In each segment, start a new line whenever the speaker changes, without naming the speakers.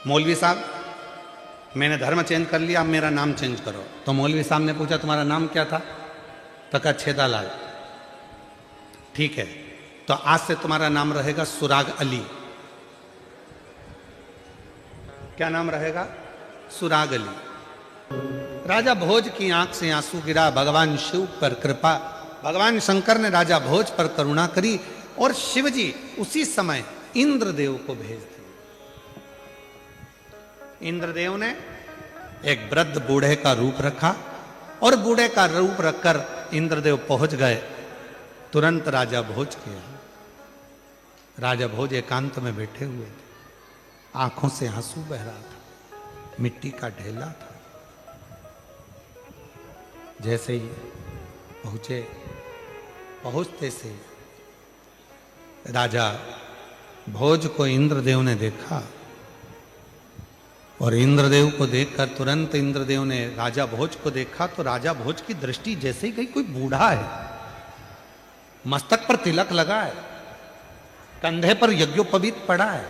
मौलवी साहब, मैंने धर्म चेंज कर लिया, अब मेरा नाम चेंज करो। तो मौलवी साहब ने पूछा तुम्हारा नाम क्या था? तो कहा छेदालाल। ठीक है, तो आज से तुम्हारा नाम रहेगा सुराग अली। क्या नाम रहेगा? सुराग अली। राजा भोज की आंख से आंसू गिरा। भगवान शिव पर कृपा, भगवान शंकर ने राजा भोज पर करुणा करी और शिवजी उसी समय इंद्रदेव को भेज दिए। इंद्रदेव ने एक वृद्ध बूढ़े का रूप रखा और बूढ़े का रूप रखकर इंद्रदेव पहुंच गए तुरंत राजा भोज के यहाँ। राजा भोज एकांत में बैठे हुए थे, आंखों से आंसू बह रहा था, मिट्टी का ढेला था। जैसे ही पहुंचे, पहुंचते से राजा भोज को इंद्रदेव ने देखा और इंद्रदेव को देखकर तुरंत इंद्रदेव ने राजा भोज को देखा तो राजा भोज की दृष्टि जैसे ही गई, कोई बूढ़ा है, मस्तक पर तिलक लगा है, कंधे पर यज्ञोपवीत पड़ा है,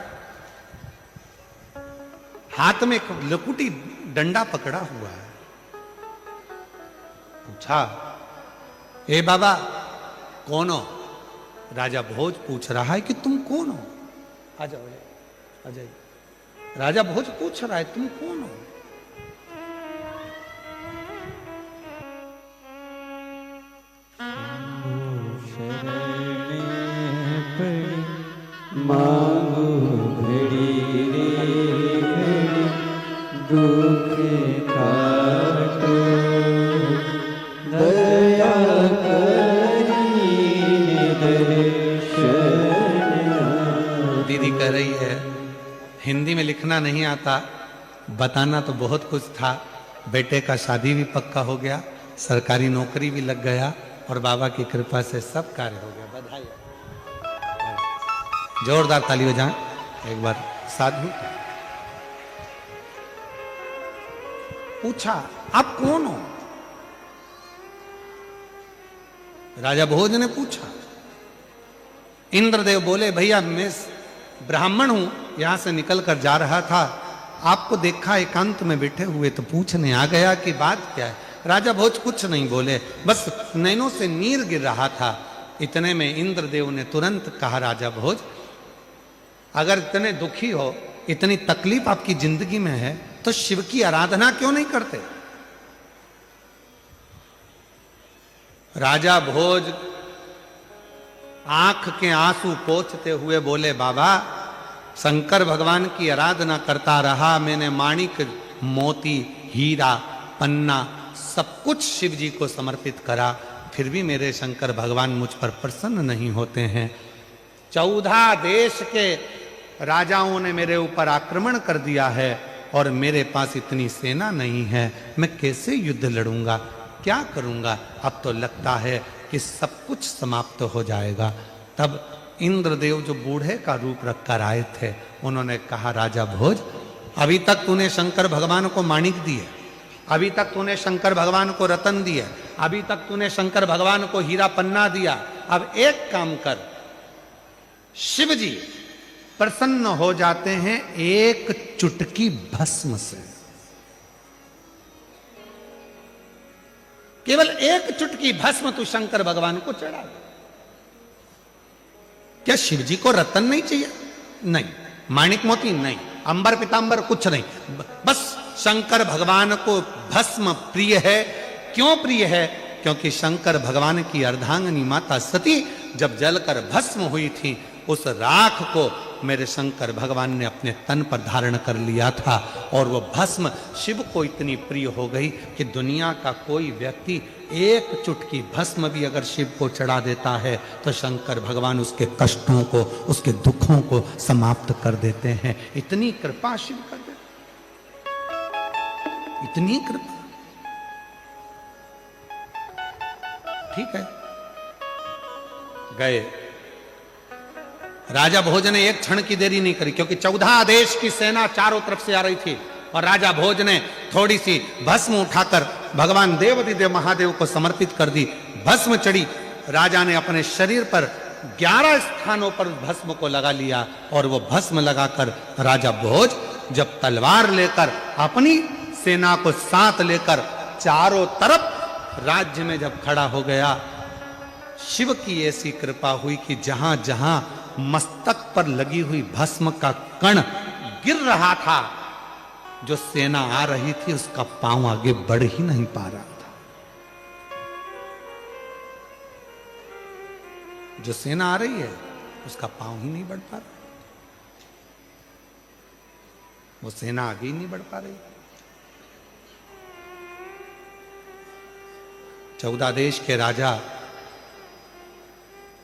हाथ में एक लकुटी डंडा पकड़ा हुआ है। पूछा, ए बाबा कौन हो? राजा भोज पूछ रहा है कि तुम कौन हो? आ जाओ, आ जाइए। राजा भोज पूछ रहा है तुम कौन हो?
मांगो घड़ी रे घड़ी, दुख काटो, दया करी दर्शन।
दीदी कह रही है हिंदी में लिखना नहीं आता, बताना तो बहुत कुछ था। बेटे का शादी भी पक्का हो गया, सरकारी नौकरी भी लग गया और बाबा की कृपा से सब कार्य हो गया। बधाई, जोरदार ताली बजाएं एक बार। साधु पूछा आप कौन हो? राजा भोज ने पूछा। इंद्रदेव बोले भैया मैं ब्राह्मण हूं, यहां से निकल कर जा रहा था, आपको देखा एकांत में बैठे हुए तो पूछने आ गया कि बात क्या है। राजा भोज कुछ नहीं बोले, बस नैनों से नीर गिर रहा था। इतने में इंद्रदेव ने तुरंत कहा, राजा भोज अगर इतने दुखी हो, इतनी तकलीफ आपकी जिंदगी में है तो शिव की आराधना क्यों नहीं करते? राजा भोज आंख के आंसू पोंछते हुए बोले, बाबा शंकर भगवान की आराधना करता रहा, मैंने माणिक मोती हीरा पन्ना सब कुछ शिव जी को समर्पित करा, फिर भी मेरे शंकर भगवान मुझ पर प्रसन्न नहीं होते हैं। 14 देश के राजाओं ने मेरे ऊपर आक्रमण कर दिया है और मेरे पास इतनी सेना नहीं है, मैं कैसे युद्ध लड़ूंगा, क्या करूंगा? अब तो लगता है कि सब कुछ समाप्त हो जाएगा। तब इंद्रदेव जो बूढ़े का रूप रखकर आए थे, उन्होंने कहा, राजा भोज अभी तक तूने शंकर भगवान को माणिक दिए, अभी तक तूने शंकर भगवान को रतन दिए, अभी तक तूने शंकर भगवान को हीरा पन्ना दिया, अब एक काम कर, शिव जी प्रसन्न हो जाते हैं एक चुटकी भस्म से। केवल एक चुटकी भस्म तू शंकर भगवान को चढ़ा दे। क्या शिव जी को रतन नहीं चाहिए? नहीं। माणिक मोती नहीं, अंबर पीतांबर कुछ नहीं, बस शंकर भगवान को भस्म प्रिय है। क्यों प्रिय है? क्योंकि शंकर भगवान की अर्धांगिनी माता सती जब जलकर भस्म हुई थी, उस राख को मेरे शंकर भगवान ने अपने तन पर धारण कर लिया था और वो भस्म शिव को इतनी प्रिय हो गई कि दुनिया का कोई व्यक्ति एक चुटकी भस्म भी अगर शिव को चढ़ा देता है तो शंकर भगवान उसके कष्टों को, उसके दुखों को समाप्त कर देते हैं। इतनी कृपा शिव कर देते, इतनी कृपा। ठीक है, गए। राजा भोज ने एक क्षण की देरी नहीं करी, क्योंकि 14 देश की सेना चारों तरफ से आ रही थी और राजा भोज ने थोड़ी सी भस्म उठाकर भगवान देवाधिदेव महादेव को समर्पित कर दी। भस्म चढ़ी, राजा ने अपने शरीर पर 11 स्थानों पर भस्म को लगा लिया और वो भस्म लगाकर राजा भोज जब तलवार लेकर अपनी सेना को साथ लेकर चारों तरफ राज्य में जब खड़ा हो गया, शिव की ऐसी कृपा हुई कि जहां जहां मस्तक पर लगी हुई भस्म का कण गिर रहा था, जो सेना आ रही थी उसका पांव आगे बढ़ ही नहीं पा रहा था। जो सेना आ रही है उसका पांव ही नहीं बढ़ पा रहा, वो सेना आगे ही नहीं बढ़ पा रही। 14 देश के राजा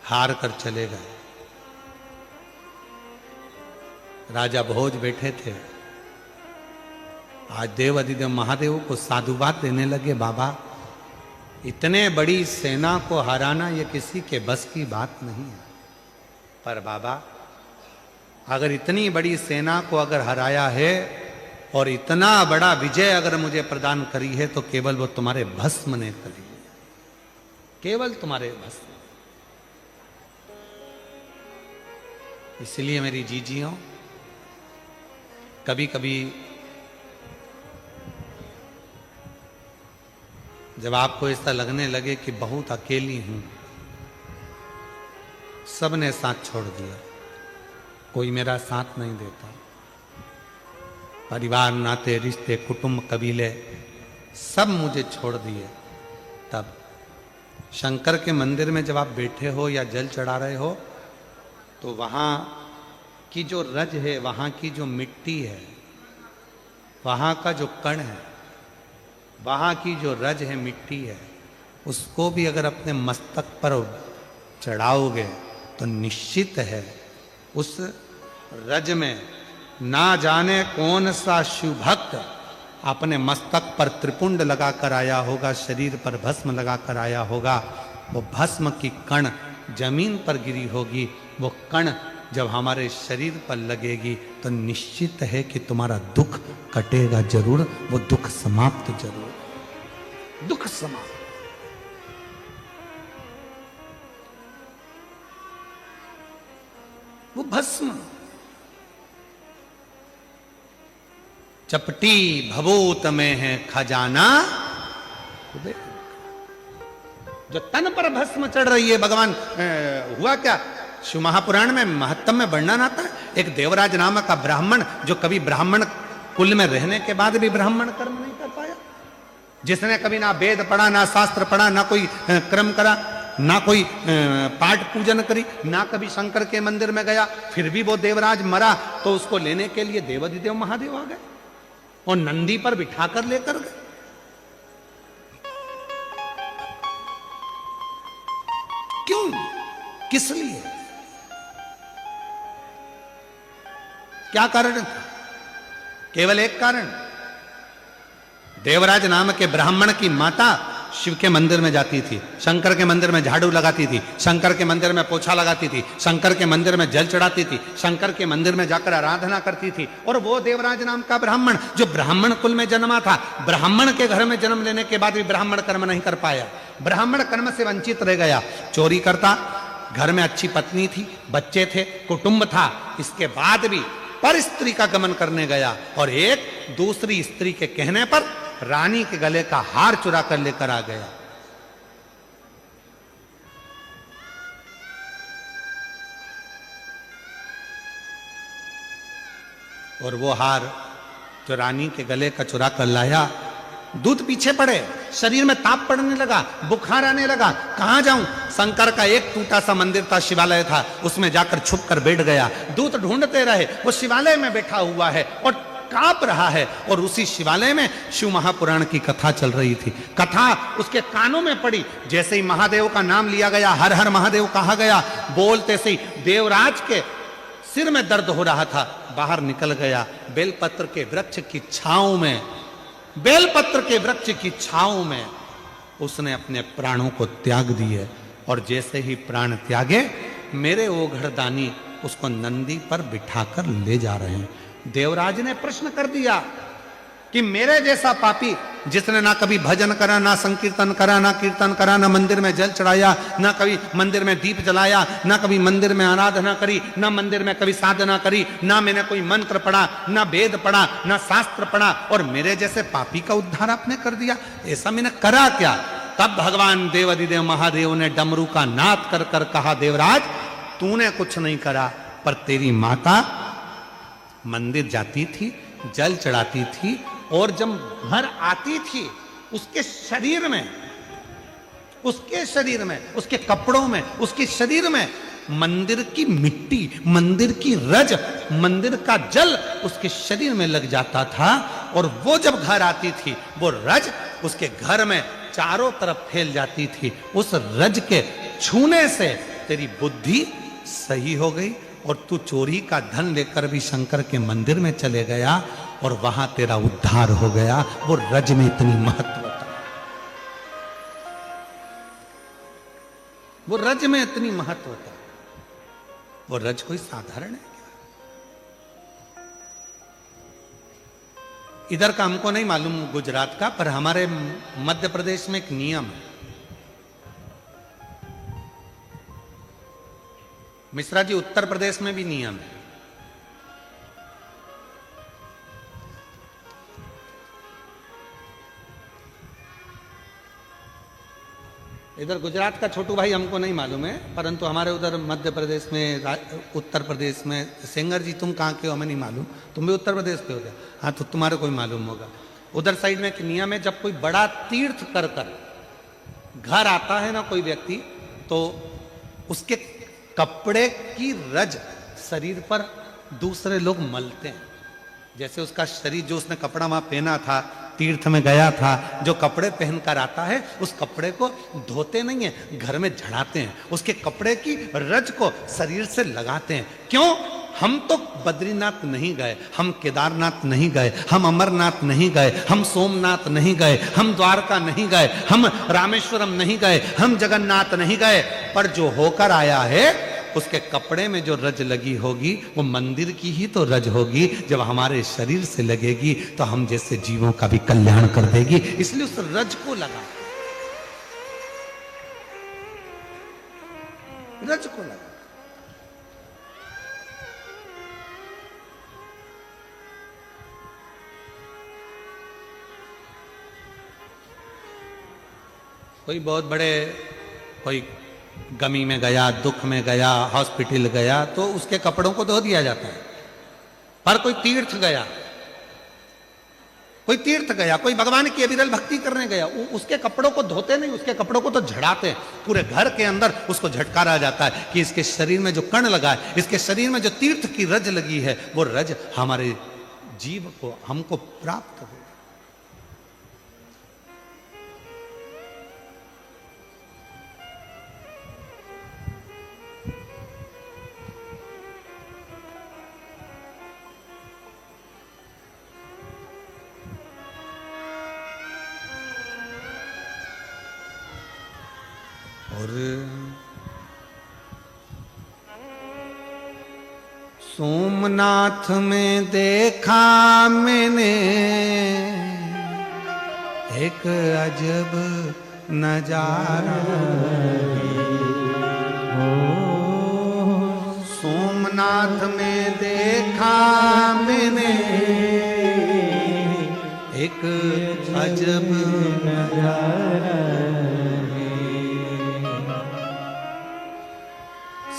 हार कर चले गए। राजा भोज बैठे थे। आज देव अधिदेव महादेव को साधुवाद देने लगे, बाबा इतने बड़ी सेना को हराना ये किसी के बस की बात नहीं है, पर बाबा अगर इतनी बड़ी सेना को अगर हराया है और इतना बड़ा विजय अगर मुझे प्रदान करी है, तो केवल वो तुम्हारे भस्म ने करी है, केवल तुम्हारे भस्म। इसलिए मेरी जीजियों, कभी कभी जब आपको ऐसा लगने लगे कि बहुत अकेली हूं, सबने साथ छोड़ दिया, कोई मेरा साथ नहीं देता, परिवार नाते रिश्ते कुटुंब कबीले सब मुझे छोड़ दिए, तब शंकर के मंदिर में जब आप बैठे हो या जल चढ़ा रहे हो, तो वहां की जो रज है, वहां की जो मिट्टी है, वहां का जो कण है, वहां की जो रज है, मिट्टी है, उसको भी अगर अपने मस्तक पर चढ़ाओगे तो निश्चित है उस रज में ना जाने कौन सा शिव भक्त अपने मस्तक पर त्रिपुंड लगाकर आया होगा, शरीर पर भस्म लगाकर आया होगा। वो भस्म की कण जमीन पर गिरी होगी, वो कण जब हमारे शरीर पर लगेगी तो निश्चित है कि तुम्हारा दुख कटेगा जरूर, वो दुख समाप्त जरूर, दुख समाप्त। वो भस्म चपटी भभूत में है खजाना, जो तन पर भस्म चढ़ रही है। भगवान हुआ क्या, शिव महापुराण में महत्तम में वर्णन आता है, एक देवराज नामक का ब्राह्मण, जो कभी ब्राह्मण कुल में रहने के बाद भी ब्राह्मण कर्म नहीं कर पाया, जिसने कभी ना वेद पढ़ा, ना शास्त्र पढ़ा, ना कोई क्रम करा, ना कोई पाठ पूजन करी, ना कभी शंकर के मंदिर में गया, फिर भी वो देवराज मरा तो उसको लेने के लिए देवाधिदेव महादेव आ गए और नंदी पर बिठाकर लेकर गए। क्यों, किस लिए, क्या कारण था? केवल एक कारण, देवराज नाम के ब्राह्मण की माता शिव के मंदिर में जाती थी, शंकर के मंदिर में झाड़ू लगाती थी, शंकर के मंदिर में पोछा लगाती थी, शंकर के मंदिर में जल चढ़ाती थी, शंकर के मंदिर में जाकर आराधना करती थी। और वो देवराज नाम का ब्राह्मण जो ब्राह्मण कुल में जन्मा था, ब्राह्मण के घर में जन्म लेने के बाद भी ब्राह्मण कर्म नहीं कर पाया, ब्राह्मण कर्म से वंचित रह गया, चोरी करता, घर में अच्छी पत्नी थी, बच्चे थे, कुटुंब था, इसके बाद भी पर स्त्री का गमन करने गया और एक दूसरी स्त्री के कहने पर रानी के गले का हार चुरा कर लेकर आ गया। और वो हार जो रानी के गले का चुरा कर लाया, दूध पीछे पड़े, शरीर में ताप पड़ने लगा, बुखार आने लगा, कहां जाऊं? शंकर का एक टूटा सा मंदिर था, शिवालय था, उसमें जाकर छुप कर बैठ गया। दूत ढूंढते रहे, वो शिवालय में बैठा हुआ है और कांप रहा है, और उसी शिवालय में शिव महापुराण की कथा चल रही थी। कथा उसके कानों में पड़ी, जैसे ही महादेव का नाम लिया गया, हर हर महादेव कहा गया, बोलते से देवराज के सिर में दर्द हो रहा था, बाहर निकल गया, बेलपत्र के वृक्ष की छांव में, बेलपत्र के वृक्ष की छांव में उसने अपने प्राणों को त्याग दिए। और जैसे ही प्राण त्यागे, मेरे ओघड़दानी उसको नंदी पर बिठाकर ले जा रहे हैं। देवराज ने प्रश्न कर दिया, कि मेरे जैसा पापी जिसने ना कभी भजन करा, ना संकीर्तन करा, ना कीर्तन करा, ना मंदिर में जल चढ़ाया, ना कभी मंदिर में दीप जलाया, ना कभी मंदिर में आराधना करी, ना मंदिर में कभी साधना करी, ना मैंने कोई मंत्र पढ़ा, ना वेद पढ़ा, ना शास्त्र पढ़ा, और मेरे जैसे पापी का उद्धार आपने कर दिया। ऐसा मैंने करा क्या? तब भगवान देवाधिदेव महादेव ने डमरू का नाद कर कर कहा, देवराज तूने कुछ नहीं करा, पर तेरी माता मंदिर जाती थी, जल चढ़ाती थी, और जब घर आती थी उसके शरीर में, उसके कपड़ों में, उसके शरीर में मंदिर की मिट्टी, मंदिर की रज, मंदिर का जल उसके शरीर में लग जाता था। और वो जब घर आती थी, वो रज उसके घर में चारों तरफ फैल जाती थी। उस रज के छूने से तेरी बुद्धि सही हो गई, और तू चोरी का धन लेकर भी शंकर के मंदिर में चले गया, और वहां तेरा उद्धार हो गया। वो रज में इतनी महत्वता, वो रज में इतनी महत्वता। वो रज कोई साधारण है क्या? इधर का हमको नहीं मालूम गुजरात का, पर हमारे मध्य प्रदेश में एक नियम है। मिश्रा जी, उत्तर प्रदेश में भी नियम है। इधर गुजरात का छोटू भाई हमको नहीं मालूम है, परंतु हमारे उधर मध्य प्रदेश में, उत्तर प्रदेश में, सेंगर जी तुम कहाँ के हो हमें नहीं मालूम, तुम भी उत्तर प्रदेश के हो क्या? हाँ, तो तुम्हारे कोई मालूम होगा। उधर साइड में एक नियम है, जब कोई बड़ा तीर्थ कर कर घर आता है ना कोई व्यक्ति, तो उसके कपड़े की रज शरीर पर दूसरे लोग मलते हैं। जैसे उसका शरीर, जो उसने कपड़ा वहां पहना था, तीर्थ में गया था, जो कपड़े पहनकर आता है, उस कपड़े को धोते नहीं है, घर में झड़ाते हैं, उसके कपड़े की रज को शरीर से लगाते हैं। क्यों? हम तो बद्रीनाथ नहीं गए, हम केदारनाथ नहीं गए, हम अमरनाथ नहीं गए, हम सोमनाथ नहीं गए, हम द्वारका नहीं गए, हम रामेश्वरम नहीं गए, हम जगन्नाथ नहीं गए, पर जो होकर आया है उसके कपड़े में जो रज लगी होगी वो मंदिर की ही तो रज होगी। जब हमारे शरीर से लगेगी तो हम जैसे जीवों का भी कल्याण कर देगी, इसलिए उस रज को लगा, रज को लगा। कोई बहुत बड़े, कोई गमी में गया, दुख में गया, हॉस्पिटल गया, तो उसके कपड़ों को धो दिया जाता है। पर कोई तीर्थ गया, कोई भगवान की अविरल भक्ति करने गया, उसके कपड़ों को धोते नहीं, उसके कपड़ों को तो झड़ाते हैं। पूरे घर के अंदर उसको झटकारा जाता है कि इसके शरीर में जो कण लगा है, इसके शरीर में जो तीर्थ की रज लगी है, वो रज हमारे जीव को, हमको प्राप्त हो। और सोमनाथ में देखा मैंने एक अजब नजारा, सोमनाथ में देखा मैंने एक अजब नजारा,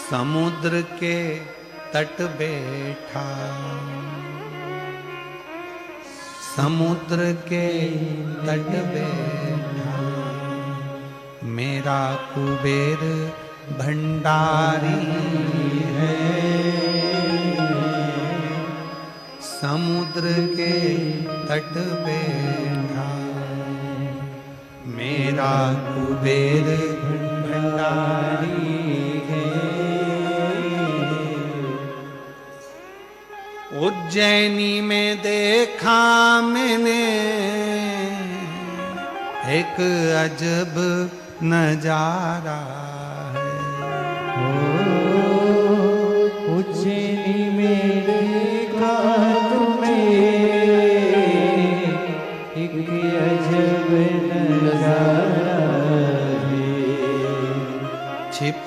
समुद्र के तट बैठा, समुद्र के तट बैठा, मेरा कुबेर भंडारी है, समुद्र के तट बैठा, मेरा कुबेर भंडारी है। उज्जैनी में देखा मैंने एक अजब नजारा है,
उज्जैनी में देखा तुम्हें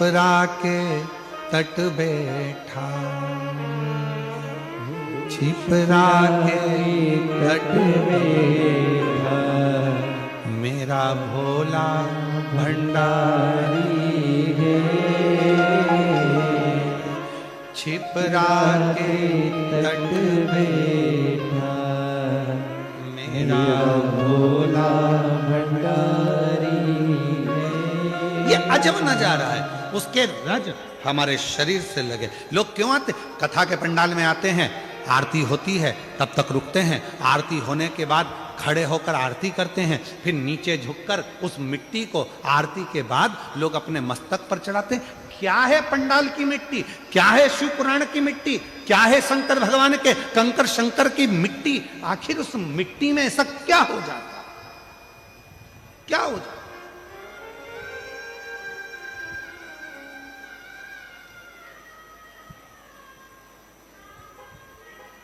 छिपरा के तट बैठा, छिपरा के तट
बैठा,
मेरा भोला भंडारी
है।
छिपरा के तट
बैठा,
मेरा
भोला भंडारी है।
ये अजब नजारा है। उसके रज हमारे शरीर से लगे। लोग क्यों आते? कथा के पंडाल में आते हैं, आरती होती है, तब तक रुकते हैं। आरती होने के बाद खड़े होकर आरती करते हैं, फिर नीचे झुककर उस मिट्टी को आरती के बाद लोग अपने मस्तक पर चढ़ाते हैं। क्या है पंडाल की मिट्टी? क्या है शिव पुराण की मिट्टी? क्या है शंकर भगवान के कंकर शंकर की मिट्टी? आखिर उस मिट्टी में ऐसा क्या हो जाता? क्या हो जाता?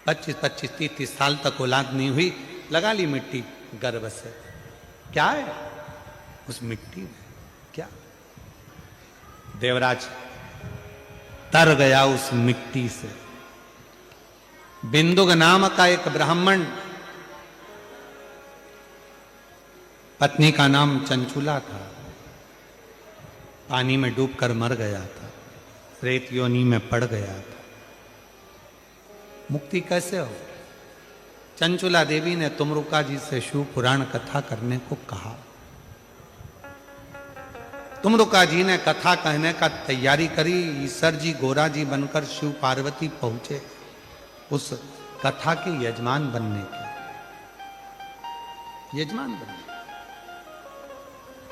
25-25, 30-30 साल तक औलाद नहीं हुई, लगा ली मिट्टी गर्भ से। क्या है उस मिट्टी में? क्या? देवराज तर गया उस मिट्टी से। बिंदुक नाम का एक ब्राह्मण, पत्नी का नाम चंचुला था, पानी में डूबकर मर गया था, रेत योनि में पड़ गया था। मुक्ति कैसे हो? चंचुला देवी ने तुमरुका जी से शिव पुराण कथा करने को कहा। तुमरुका जी ने कथा कहने का तैयारी करी। ईश्वर जी गोरा जी बनकर शिव पार्वती पहुंचे उस कथा के यजमान बनने के। यजमान बनने,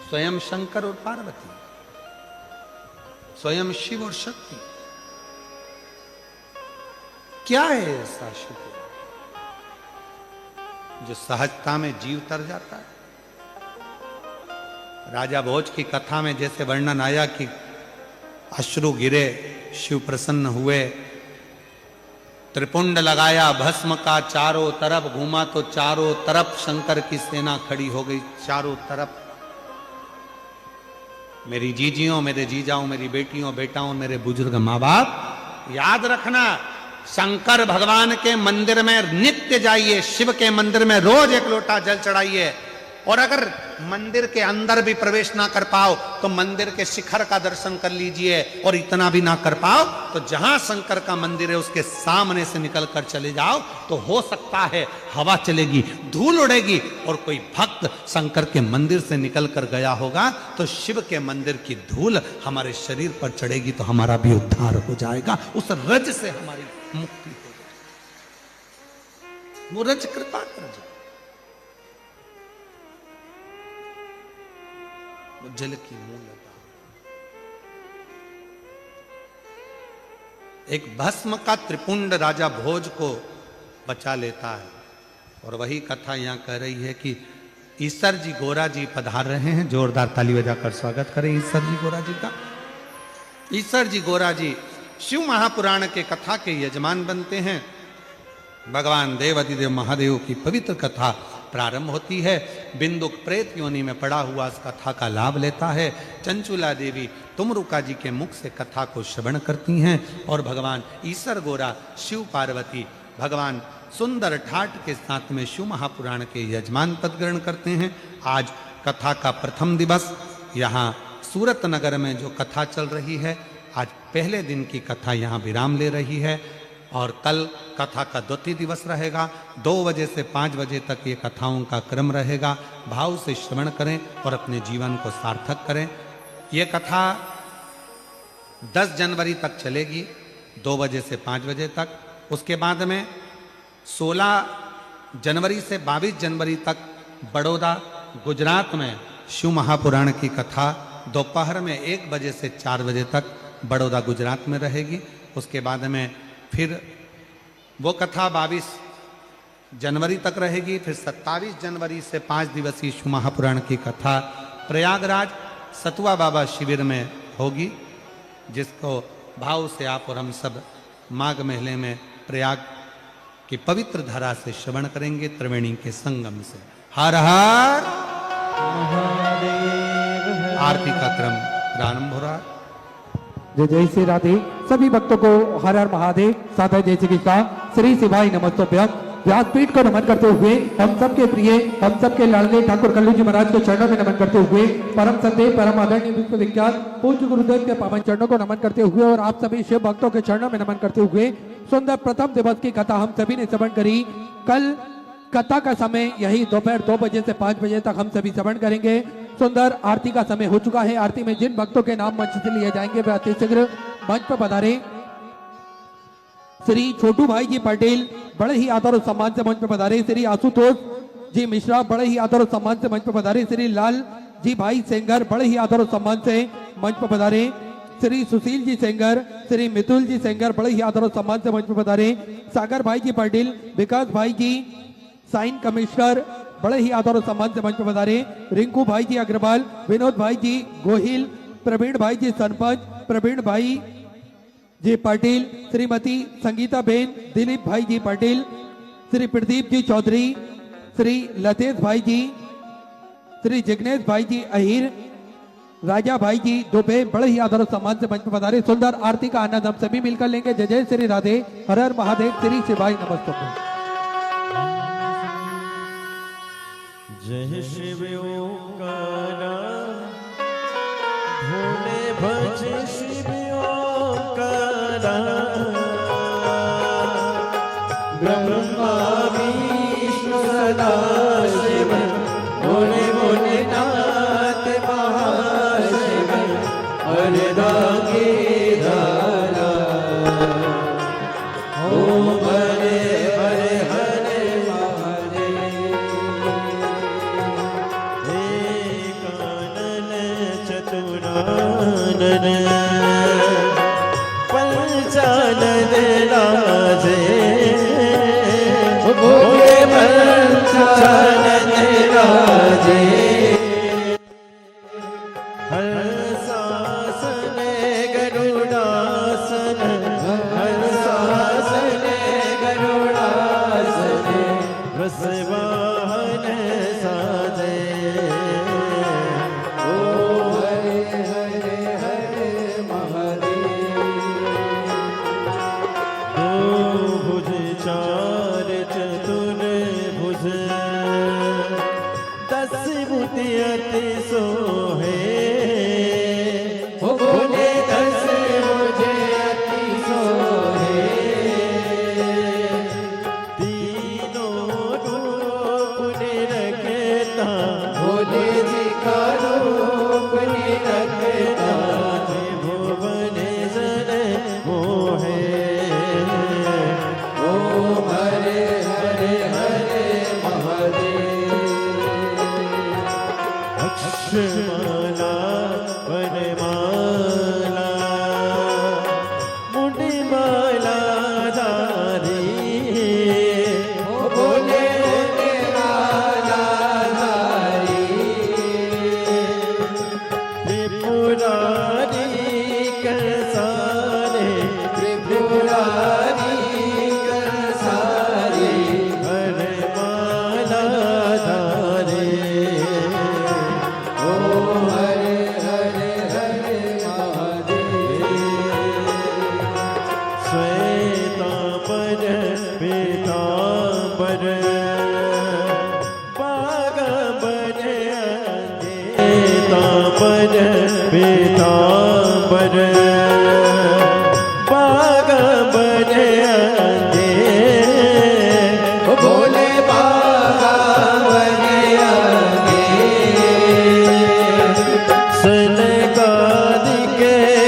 स्वयं शंकर और पार्वती, स्वयं शिव और शक्ति। क्या है ऐसा शिव जो सहजता में जीव तर जाता है? राजा भोज की कथा में जैसे वर्णन आया कि अश्रु गिरे, शिव प्रसन्न हुए, त्रिपुंड लगाया भस्म का, चारों तरफ घूमा तो चारों तरफ शंकर की सेना खड़ी हो गई। चारों तरफ मेरी जीजियों, मेरे जीजाओं, मेरी बेटियों, बेटाओं, मेरे बुजुर्ग माँ बाप, याद रखना, शंकर भगवान के मंदिर में नित्य जाइए, शिव के मंदिर में रोज एक लोटा जल चढ़ाइए। और अगर मंदिर के अंदर भी प्रवेश ना कर पाओ तो मंदिर के शिखर का दर्शन कर लीजिए। और इतना भी ना कर पाओ तो जहां शंकर का मंदिर है उसके सामने से निकल कर चले जाओ, तो हो सकता है हवा चलेगी, धूल उड़ेगी, और कोई भक्त शंकर के मंदिर से निकल कर गया होगा तो शिव के मंदिर की धूल हमारे शरीर पर चढ़ेगी तो हमारा भी उद्धार हो जाएगा। उस रज से हमारी मुक्ति हो जाएगी। वो रज कृपा कर जाए, वो जल की मूलता। एक भस्म का त्रिपुंड राजा भोज को बचा लेता है। और वही कथा यहां कह रही है कि ईश्वर जी गोरा जी पधार रहे हैं। जोरदार ताली बजाकर स्वागत करें ईश्वर जी गोरा जी का। ईश्वर जी गोरा जी शिव महापुराण के कथा के यजमान बनते हैं। भगवान देव अधिदेव महादेव की पवित्र कथा प्रारंभ होती है। बिंदुक प्रेत योनि में पड़ा हुआ इस कथा का लाभ लेता है। चंचुला देवी तुमरुका जी के मुख से कथा को श्रवण करती हैं और भगवान ईश्वर गोरा, शिव पार्वती, भगवान सुंदर ठाट के साथ में शिव महापुराण के यजमान पद ग्रहण करते हैं। आज कथा का प्रथम दिवस यहाँ सूरत नगर में जो कथा चल रही है, आज पहले दिन की कथा यहाँ विराम ले रही है और कल कथा का द्वितीय दिवस रहेगा। 2 बजे से 5 बजे तक ये कथाओं का क्रम रहेगा। भाव से श्रवण करें और अपने जीवन को सार्थक करें। ये कथा 10 जनवरी तक चलेगी, 2 बजे से 5 बजे तक। उसके बाद में 16 जनवरी से 22 जनवरी तक बड़ौदा गुजरात में शिव महापुराण की कथा दोपहर में 1 बजे से 4 बजे तक बड़ौदा गुजरात में रहेगी। उसके बाद में फिर वो कथा 22 जनवरी तक रहेगी। फिर 27 जनवरी से 5 दिवसीय शिव महापुराण की कथा प्रयागराज सतुआ बाबा शिविर में होगी, जिसको भाव से आप और हम सब माघ महीने में प्रयाग की पवित्र धारा से श्रवण करेंगे, त्रिवेणी के संगम से। हर हर
महादेव।
आरती का क्रम प्रारंभ हो रहा है।
जय जय श्री राधे। सभी भक्तों को हर हर महादेव, साधा जय श्री कृष्णा, श्री शिवाय नमस्तोभ्यम। व्यासपीठ को नमन करते हुए हम सबके प्रिय, हम सबके लाडले ठाकुर कल्लू जी महाराज को चरणों में नमन करते हुए परम सत्य, परम आदरणीय, विश्व विख्यात पूज्य गुरुदेव के पावन चरणों को नमन करते हुए और आप सभी शिव भक्तों के चरणों में नमन करते हुए सुंदर प्रथम दिवस की कथा हम सभी ने श्रवण करी। कल कथा का समय यही दोपहर 2 बजे से 5 बजे तक हम सभी श्रवण करेंगे। सुंदर आरती का समय हो चुका है। आरती में जिन भक्तों के नाम मंच से लिए जाएंगे वे अतिशीघ्र मंच पर पधारे। श्री छोटू भाई जी पटेल बड़े ही आदर और सम्मान से मंच पर पधारे। श्री आशुतोष जी मिश्रा बड़े ही आदर और सम्मान से मंच पर पधारे। श्री लाल जी भाई सेंगर बड़े ही आदर और सम्मान से मंच पर पधारे। श्री सुशील जी सेंगर, श्री मितुल जी सेंगर बड़े ही आदर और सम्मान से मंच पर पधारे। सागर भाई जी पटेल, विकास भाई जी साइन कमिश्नर बड़े ही आदर और सम्मान से मंच पर पधारे। रिंकू भाई जी अग्रवाल, विनोद भाई जी गोहिल, प्रवीण भाई जी सरपंच, प्रवीण भाई जी पाटिल, श्रीमती संगीता बेन, दिलीप भाई जी पाटिल, श्री प्रदीप जी चौधरी, श्री लतेश भाई जी, श्री जिग्नेश भाई जी अहिर, राजा भाई जी दुबे बड़े ही आदर और सम्मान से मंच पर पधारे। सुंदर आरती का आनंद हम सभी मिलकर लेंगे। जय जय श्री राधे, हर हर महादेव, श्री शिवाय नमस्तुभ्यं।
जय शिव ओंकारा, भोले भज शिव ओंकारा, ब्रह्मा विष्णु सदा शिव, भोले भोलेनाथ महाशिव, हरदागे धारा, ओम हरे हरे हरे महादेव। कानन चतुरानन, पंचानन राजे, भोले पंचानन राजे, हर शासन गरुड़ासन, हर शासन गरुड़ासन, वृषवाहन साजे, ओम हरे हरे हरे महादेव। दो भुज चार चतुर भुज, 10 बुद्धि अति सोहे, भोले 10 भुज अति सोहे, तीनों रूप निरखता, भोले जी का रूप निरखता, भुवन जन मोहे, ओम हरे हरे हरे महादेव। अक्षमाला वनमाला, मुंडमाला धारी, भोले मुंडमाला धारी, त्रिपुरारी करसारे, त्रिपुरारी करसारे, वरमाला धारे, ओम हरे हरे हरे महादेव। श्वेतांबर पीतांबर, बागंबर श्वेतांबर पीतांबर, बागंबर अंधे, भोले बागंबर अंधे, सनकादिक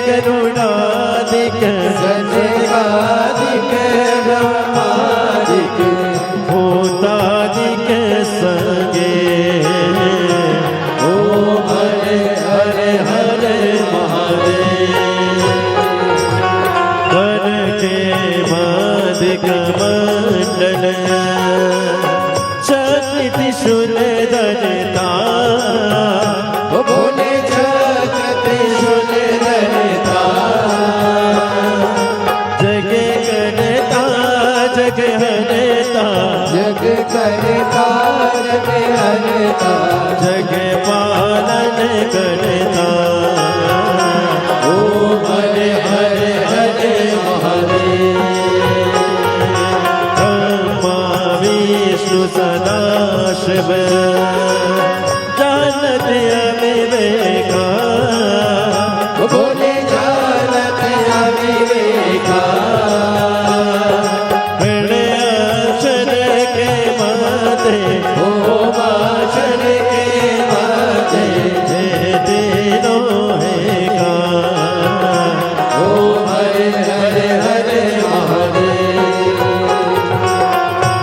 गरुड़ादिक, सनकादिक ब्रह्मादिक, भूतादिक संगे, ओम हरे हरे हरे महादेव। कर के मादिक मंडल, चक्र त्रिशूल धरता, भोले चक्र त्रिशूल धरता, जग करता जग हरता, जग करता जग हरता, जग पालन करता, ओम हरे सदा शिव जानत अविवेका बोले जानत अविवेका अक्षर के माते ओ अक्षर के माते तीनों है का ओ हरे हरे हरे महादेव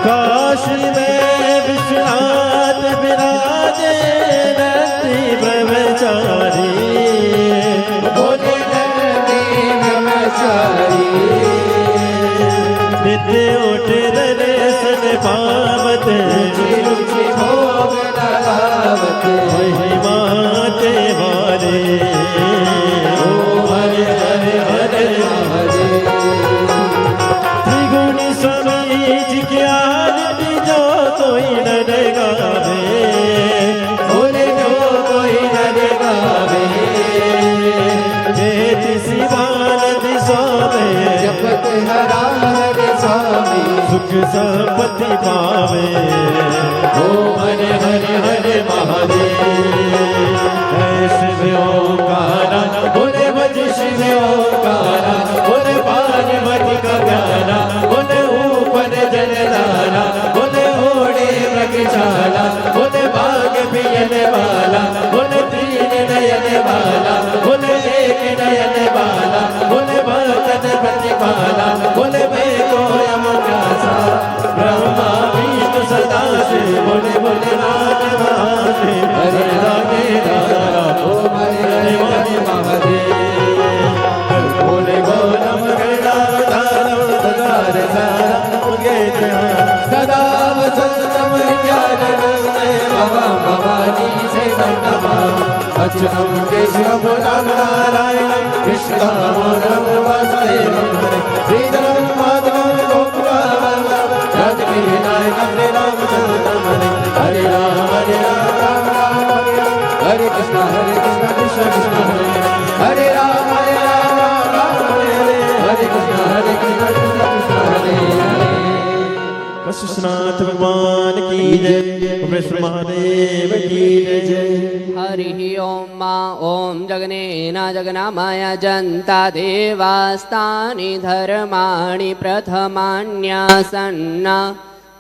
काशी में विश्वनाथ विराजे रति ब्रह्मचारी बोले रति ब्रह्मचारी नित्य उठ दर्शन पावत रुचि भोग लगावत महिमा ते वाले ओ हरे हरे हरे हरे त्रिगुणी स्वामी जी की आरती जो कोई न गावे बोले जो कोई न गावे शिवानंद स्वामी जपत हरा हरे स्वामी सुख संपत्ति पावे ओ हरे हरे हरे महादेव शिव ओंकारा बोले भज शिव ओंकारा बोले पार्वती का प्यारा बोले ऊपर जलधारा बोले ओढ़े मृगशाला बोले बाग पियने वाला बोले तीन नयन वाला बोले एक नयन वाला बोले बर्तन प्रतिपाला बोले बेको यमकासा ब्रह्मा विष्णु सदा शिव बोले बोले नाथ महादेव हरे राधे राधा ओ हरे हरे हरे महादेव बोले गोलम गणाधारम सदार सारा मुगे सदा वसंतम ज्ञानम भगवान भवानी से नमः अच्युतम केशवम राम नारायणम कृष्णदामोदरम वासुदेवम श्रीधरम माधवम गोपवाम जगति विनायकम रामचंद्रम हरे राम राम राम हरे राम हरे कृष्ण कृष्ण कृष्ण हरे राम राम हरे हरे कृष्ण कृष्ण कृष्ण हरे हरे वशिष्ठनाथ भगवान की जय विष्णु महादेव की जय
हरि ओम मा ओम जगनेन जगनामय जन्ता देवास्तानि धर्माणि प्रथमान्यासन्न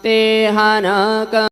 ते हनक